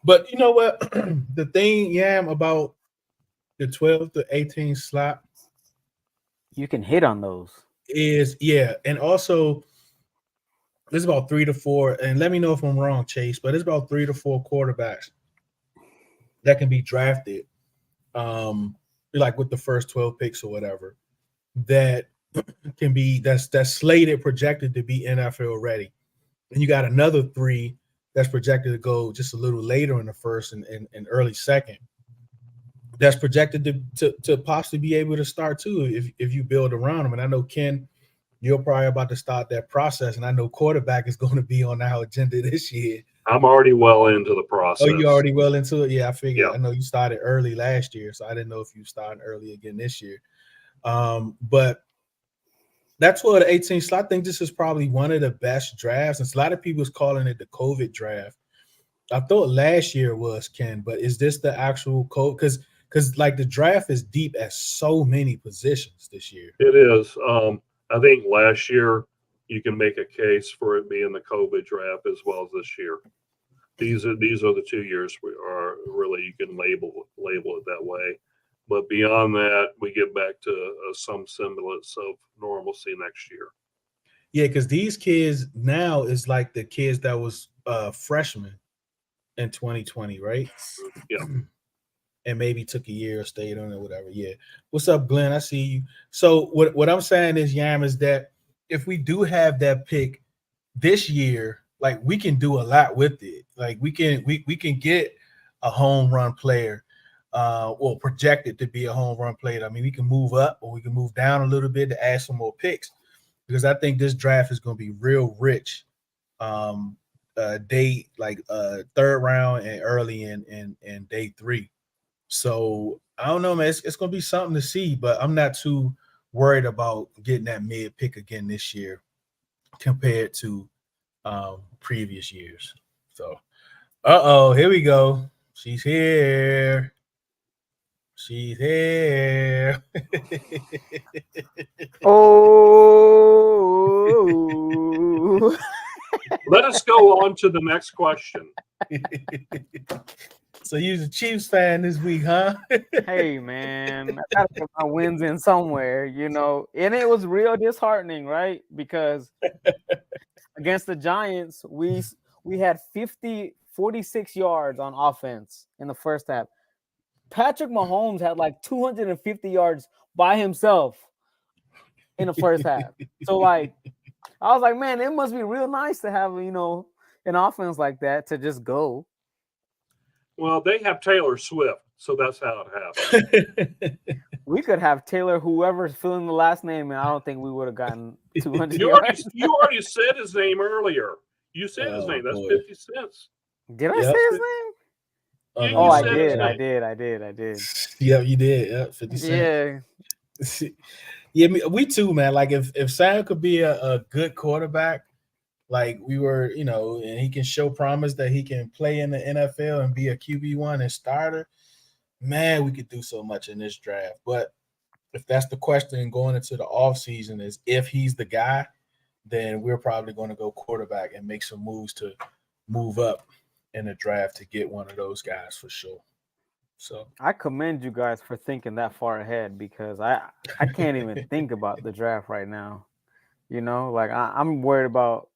But you know what? The thing, about the 12 to 18 slot You can hit on those. is and also there's about 3 to 4, and let me know if I'm wrong, Chase, but it's about 3 to 4 quarterbacks that can be drafted, like with the first 12 picks or whatever, that can be that's slated projected to be NFL ready. And you got another 3 that's projected to go just a little later in the first and early second. That's projected to possibly be able to start too if you build around them. And I know, Ken, you're probably about to start that process, and I know quarterback is going to be on our agenda this year. I'm already well into the process. Oh, you already well into it? Yeah, I figured. Yeah. I know you started early last year, so I didn't know if you started early again this year. But that's what the 18 slot. I think this is probably one of the best drafts. And a lot of people is calling it the COVID draft. I thought last year was, Ken, but is this the actual COVID? Because like the draft is deep at so many positions this year. It is. I think last year you can make a case for it being the COVID draft as well as this year. These are the 2 years we are really, you can label it that way. But beyond that, we get back to some semblance of normalcy next year. Yeah, because these kids now is like the kids that was freshmen in 2020, right? Yeah. And maybe took a year or stayed on it, whatever. Yeah. What's up, Glenn? I see you. So what I'm saying is, Yam, is that if we do have that pick this year, like we can do a lot with it. Like we can get a home run player, or projected to be a home run player. I mean, we can move up or we can move down a little bit to add some more picks, because I think this draft is going to be real rich. Day like third round and early in day 3. So I don't know, man. It's going to be something to see, but I'm not too worried about getting that mid pick again this year compared to previous years. So, here we go. She's here. She's here. Oh. Let us go on to the next question. So you're a Chiefs fan this week, huh? Hey, man, I gotta get my wins in somewhere, and it was real disheartening, right? Because against the Giants, we had 46 yards on offense in the first half. Patrick Mahomes had like 250 yards by himself in the first half. So like, I was like, man, it must be real nice to have, an offense like that to just go. Well, they have Taylor Swift, so that's how it happened. We could have Taylor, whoever's filling the last name, and I don't think we would have gotten 200 yards. You already said his name earlier. You said his name. That's boy. 50 cents. Did I say his name? You Oh, I said his did. name. I did. Yeah, you did. Yeah, 50 cents. Yeah. Yeah, we too, man. Like if Sam could be a good quarterback, like we were, and he can show promise that he can play in the NFL and be a QB1 and starter, man, we could do so much in this draft. But if that's the question going into the offseason, is if he's the guy, then we're probably going to go quarterback and make some moves to move up in the draft to get one of those guys for sure. So I commend you guys for thinking that far ahead, because I can't even think about the draft right now. Like I'm worried about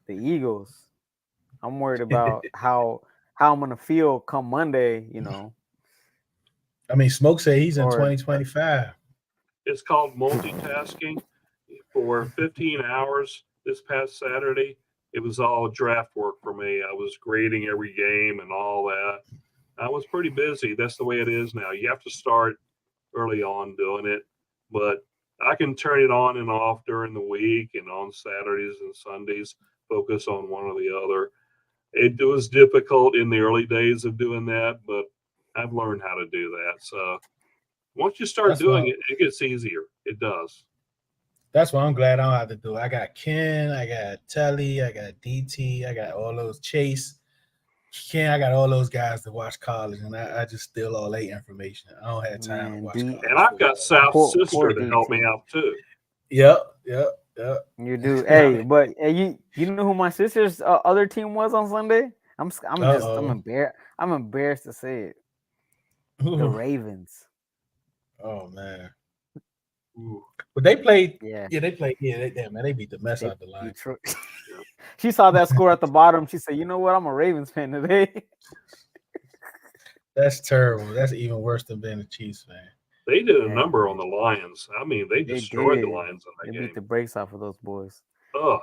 the Eagles. I'm worried about how I'm gonna feel come Monday. I mean, Smoke said he's in 2025. It's called multitasking. For 15 hours this past Saturday, it was all draft work for me. I was grading every game and all that. I was pretty busy. That's the way it is now. You have to start early on doing it, but I can turn it on and off during the week and on Saturdays and Sundays, focus on one or the other. It was difficult in the early days of doing that, but I've learned how to do that. So once you start doing it, it gets easier. It does. That's why I'm glad I don't have to do it. I got Ken, I got Telly, I got DT, I got all those Chase. Ken, I got all those guys to watch college, and I just steal all their information. I don't have time to watch college. And I've got South's sister to help me out too. Yep. You do. Hey, but you know who my sister's other team was on Sunday? I'm embarrassed to say it. The Ravens. Oh man. Ooh. But they played. Yeah. They played. Yeah, they beat the mess out the line. Detroit. She saw that score at the bottom. She said, "You know what? I'm a Ravens fan today." That's terrible. That's even worse than being a Chiefs fan. They did a Yeah, number on the Lions. I mean, they destroyed the did. Lions in They that beat game. the brakes off of those boys. Oh,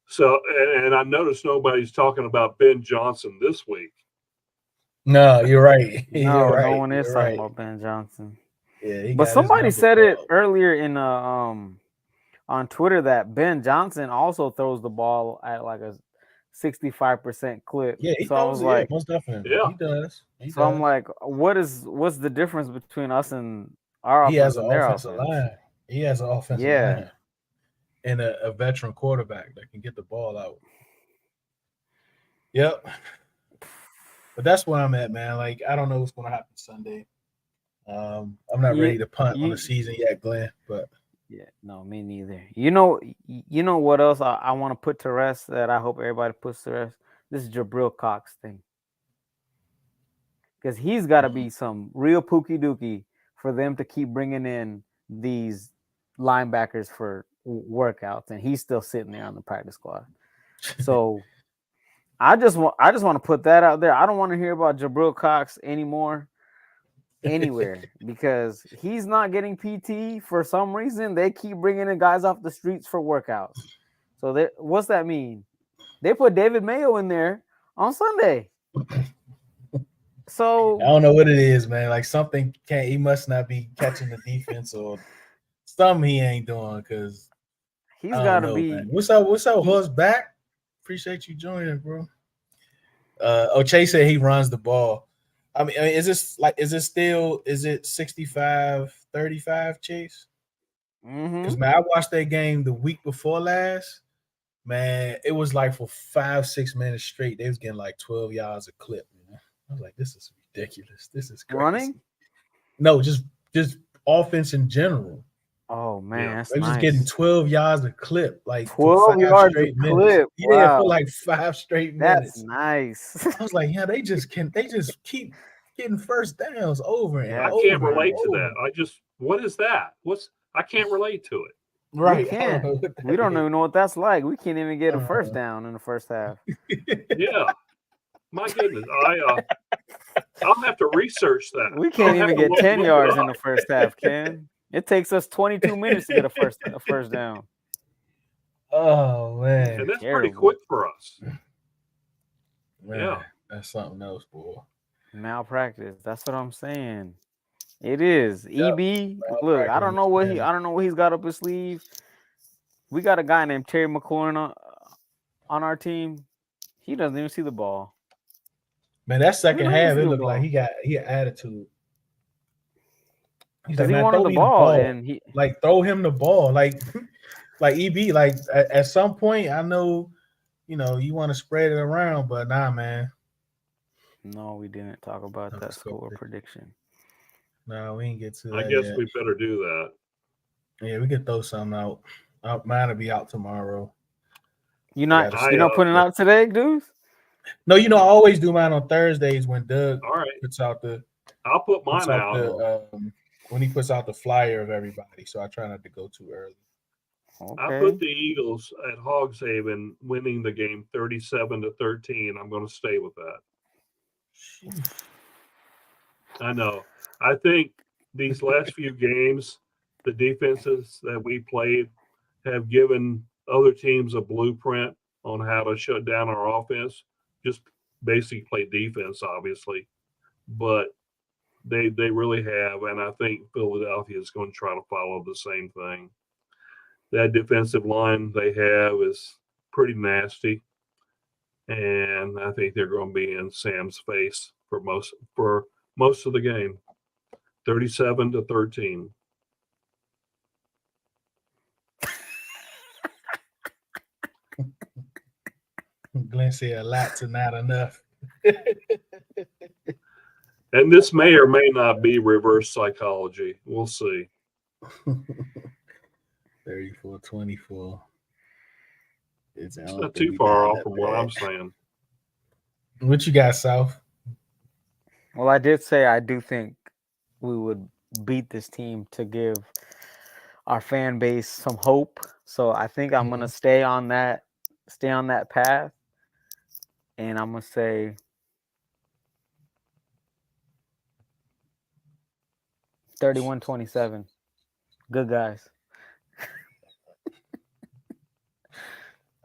so and I noticed nobody's talking about Ben Johnson this week. No, you're right. No, You're right. no one is You're talking right. about Ben Johnson. Yeah, he But got his somebody number said it called. earlier in on Twitter that Ben Johnson also throws the ball at like a 65% clip. Yeah, he So I throws was it. like, Yeah, most definitely. Yeah. He does. He so I'm does. like, what's the difference between us and our He has offense an and their offensive offense? line. He has an offensive Yeah. line. And a veteran quarterback that can get the ball out. Yep. But that's where I'm at, man. Like, I don't know what's going to happen Sunday. I'm not ready to punt on the season yet, Glenn. But yeah, no, me neither. You know what else I want to put to rest that I hope everybody puts to rest? This Jabril Cox thing. Because he's got to be some real pookie dookie for them to keep bringing in these linebackers for workouts, and he's still sitting there on the practice squad. So I just want to put that out there. I don't want to hear about Jabril Cox anymore anywhere because he's not getting PT for some reason. They keep bringing in guys off the streets for workouts. So what's that mean? They put David Mayo in there on Sunday. So I don't know what it is, man. Like something he must not be catching the defense or something he ain't doing because he's got to be. Man. What's up, Horse back? Appreciate you joining, bro. Chase said he runs the ball. I mean, is it 65-35, Chase? Because man, I watched that game the week before last. Man, it was like for 5-6 minutes straight, they was getting like 12 yards a clip. Man. I was like, this is ridiculous. This is crazy. Running? No, just offense in general. Oh man, that's they was nice. just getting 12 yards a clip, like 12 yards a minutes. clip. Yeah, for like 5 straight minutes. That's nice. I was like, yeah, they just keep getting first downs over and I over. can't relate to that. What is that? I can't relate to it. Right. We can't. We don't even know what that's like. We can't even get a first down in the first half. Yeah. My goodness. I'll have to research that. We can't even get 10 yards in the first half, Ken. It takes us 22 minutes to get a first down. Oh man. And that's pretty quick for us. Man, yeah. That's something else, boy. Malpractice. That's what I'm saying. It is. Yep. EB, look, I don't know what he's got up his sleeve. We got a guy named Terry McLaurin on our team. He doesn't even see the ball. Man, that second half, it looked like he had attitude. He's like, man, throw me the ball. And throw him the ball. Like EB, like at some point, I know, you want to spread it around, but nah, man. No, we didn't talk about that score prediction. No, we didn't get to that. I guess we better do that. Yeah, we could throw something out. Mine will be out tomorrow. You're not putting it out today, Deuce? No, I always do mine on Thursdays when Doug puts out the. I'll put mine out. When he puts out the flyer of everybody, so I try not to go too early. Okay. I put the Eagles at Hogshaven winning the game 37-13. I'm going to stay with that. Jeez. I know. I think these last few games, the defenses that we played have given other teams a blueprint on how to shut down our offense. Just basically play defense, obviously. But they really have, and I think Philadelphia is going to try to follow the same thing. That defensive line they have is pretty nasty, and I think they're going to be in Sam's face for most of the game. 37-13. Glenn said a lot to not enough. And this may or may not be reverse psychology. We'll see. 34-24. It's not too far off from what I'm saying. What you got, Souf? Well, I did say I do think we would beat this team to give our fan base some hope. So I think I'm gonna stay on that path, and I'm gonna say 31-27. Good guys.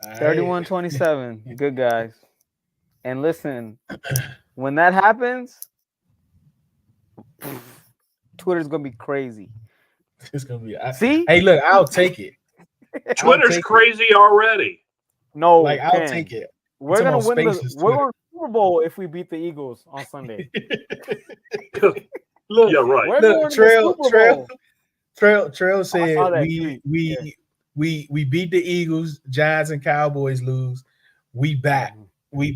31-27. Good guys. And listen, when that happens, Twitter's gonna be crazy. It's gonna be. See? Hey, look, I'll take it. Twitter's crazy already. No, Like I'll take it. We're gonna win We're going Super Bowl if we beat the Eagles on Sunday. Look, yeah, right. We're look, going to the Super Bowl. Trail said we beat the Eagles, Giants, and Cowboys lose. We back. We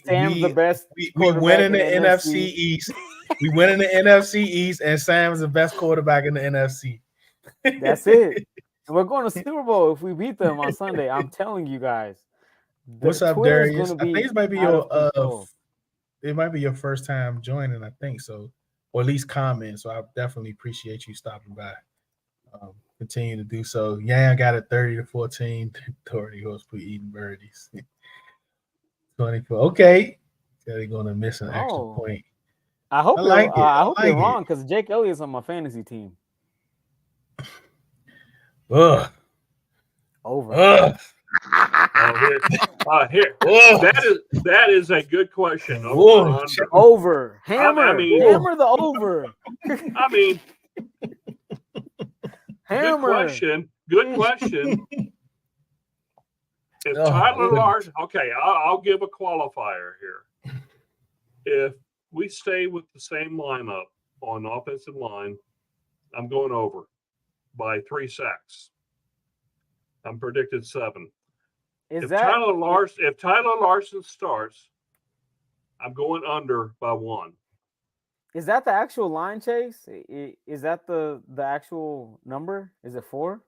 Sam's the best. We win in the NFC East. We win in the NFC East, and Sam's the best quarterback in the NFC. That's it. And we're going to Super Bowl if we beat them on Sunday. I'm telling you guys. What's up, Twitter's Darius? gonna I be think it might be out of control. it might be your first time joining. I think so, or at least comment. So I definitely appreciate you stopping by. Continue to do so. Yeah, I got a 30-14. 30 horse for eating birdies. 24. Okay, so they're gonna miss an extra point. I hope you're wrong because Jake Elliott's on my fantasy team. Ugh. Over. Ugh. Here. That is a good question. Over. Hammer. Hammer the over. I mean, hammer. Good question. If Tyler Larson, okay, I'll give a qualifier here. If we stay with the same lineup on offensive line, I'm going over by 3 sacks. I'm predicted 7. If Tyler Larson starts, I'm going under by 1. Is that the actual line, Chase? Is that the actual number? Is it 4?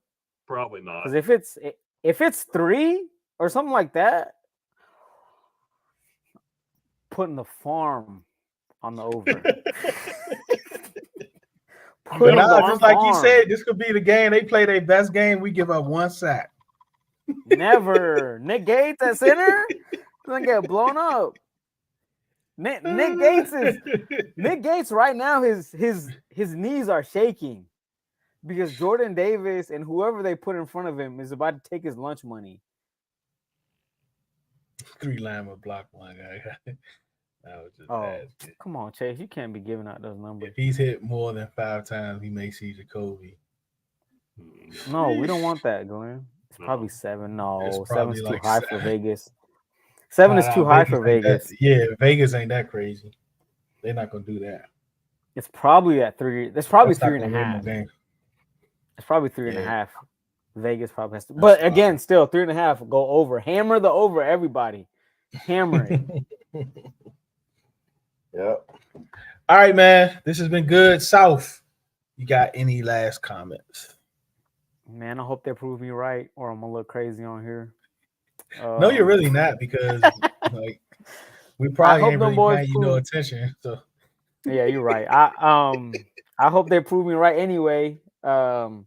Probably not. Because if it's 3 or something like that, putting the farm on the over. Just like you said, this could be the game. They play their best game. We give up 1 sack. Never. Nick Gates at center doesn't get blown up. Nick Gates right now, his knees are shaking because Jordan Davis and whoever they put in front of him is about to take his lunch money. 3 linemen block 1 guy. That was just bad. Come on, Chase. You can't be giving out those numbers. If he's hit more than 5 times, he may see Jacoby. No, we don't want that, Glenn. It's probably 7. No, 7's too high for Vegas. 7 is too high for Vegas. Vegas ain't that crazy. They're not gonna do that. It's probably at 3. It's probably 3.5. It's probably 3.5. Vegas probably has to. But again, still 3.5. Go over. Hammer the over, everybody. Hammer it. Yep. All right, man. This has been good. Souf, you got any last comments? Man, I hope they prove me right, or I'm gonna look crazy on here. No, you're really not, because like we probably ain't really paying you no attention. So yeah, you're right. I hope they prove me right anyway. Because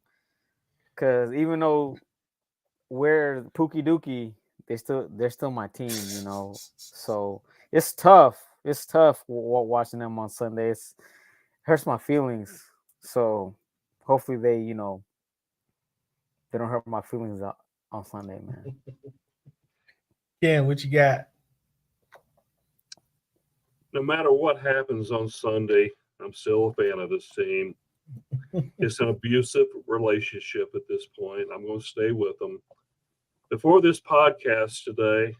even though we're Pookie Dookie, they're still my team, you know. So it's tough. It's tough watching them on Sunday. It hurts my feelings. So hopefully they don't hurt my feelings on Sunday, man. Ken, what you got? No matter what happens on Sunday, I'm still a fan of this team. It's an abusive relationship at this point. I'm going to stay with them. Before this podcast today,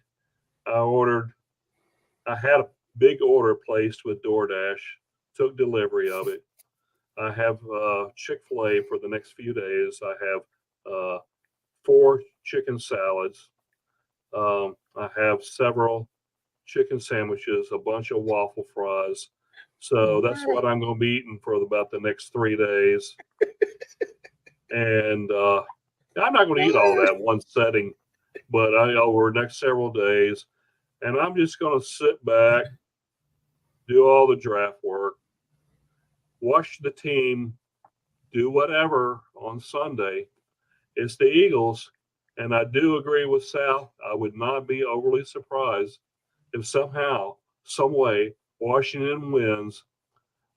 I had a big order placed with DoorDash, took delivery of it. I have Chick-fil-A for the next few days. I have 4 chicken salads. I have several chicken sandwiches, a bunch of waffle fries. So that's what I'm going to be eating for about the next 3 days. And I'm not going to eat all that in one setting, but over the next several days. And I'm just going to sit back, do all the draft work, watch the team do whatever on Sunday. It's the Eagles. And I do agree with Sal. I would not be overly surprised if somehow, some way, Washington wins.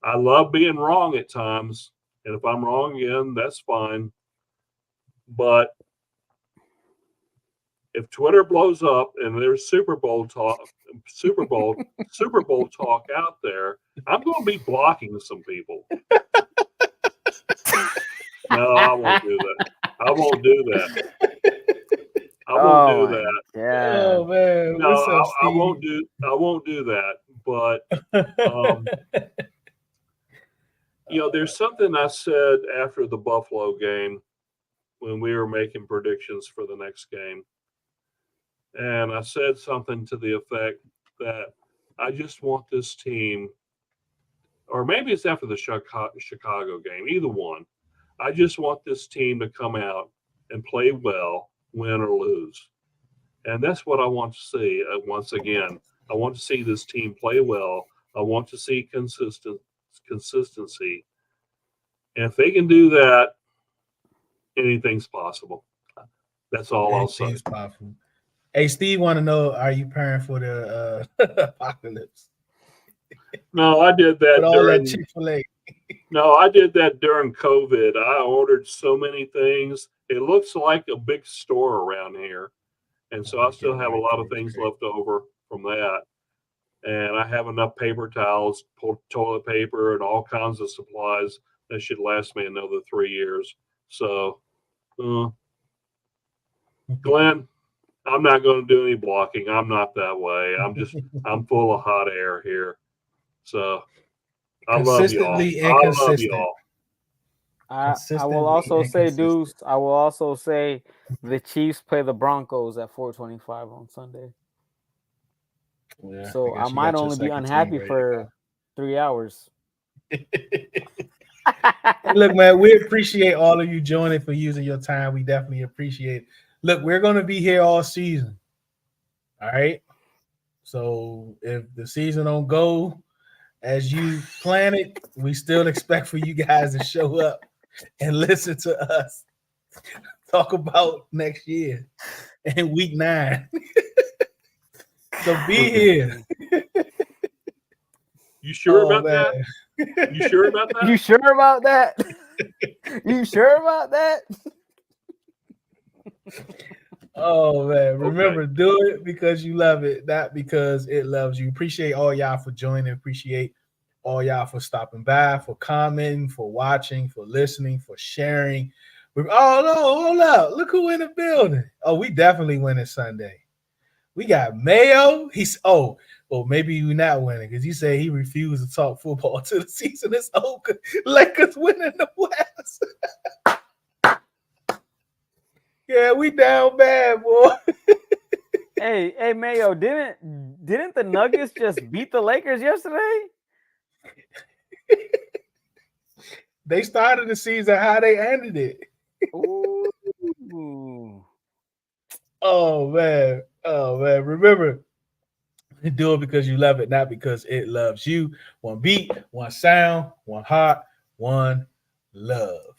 I love being wrong at times. And if I'm wrong again, that's fine. But if Twitter blows up and there's Super Bowl talk out there, I'm going to be blocking some people. No, I won't do that. I won't do that. Yeah. Oh man, No, what's up, I Steve? won't do that. But there's something I said after the Buffalo game when we were making predictions for the next game. And I said something to the effect that I just want this team, or maybe it's after the Chicago game, either one. I just want this team to come out and play well, win or lose. And that's what I want to see. Once again, I want to see this team play well. I want to see consistency. And if they can do that, anything's possible. That's all I'll say. Anything's possible. Hey, Steve, want to know, are you preparing for the apocalypse? No, I did that With all during that Chick-fil-A. No, I did that during COVID. I ordered so many things. It looks like a big store around here. And so I still have a lot of things left over from that. And I have enough paper towels, toilet paper, and all kinds of supplies that should last me another 3 years. So, Glenn, I'm not going to do any blocking. I'm not that way. I'm full of hot air here. So I love y'all. I will also say, Deuce, I will also say the Chiefs play the Broncos at 4:25 on Sunday. Yeah, so I might only be unhappy for 3 hours. Look, man, we appreciate all of you joining, for using your time. We definitely appreciate it. Look, we're going to be here all season. All right. So if the season don't go as you plan it, we still expect for you guys to show up and listen to us talk about next year and week 9. So be here. You sure about that? You sure about that? You sure about that? You sure about that? Oh man, remember, do it because you love it, not because it loves you. Appreciate all y'all for joining. Appreciate all y'all for stopping by, for commenting, for watching, for listening, for sharing. Oh no, hold up. Look who in the building. Oh, we definitely winning Sunday. We got Mayo. Well, maybe we're not winning because he said he refused to talk football till the season is over. Lakers winning the West. Yeah, we down bad, boy. Hey, Mayo, didn't the Nuggets just beat the Lakers yesterday? They started the season how they ended it. Ooh. Oh man. Remember, do it because you love it, not because it loves you. One beat, one sound, one heart, one love.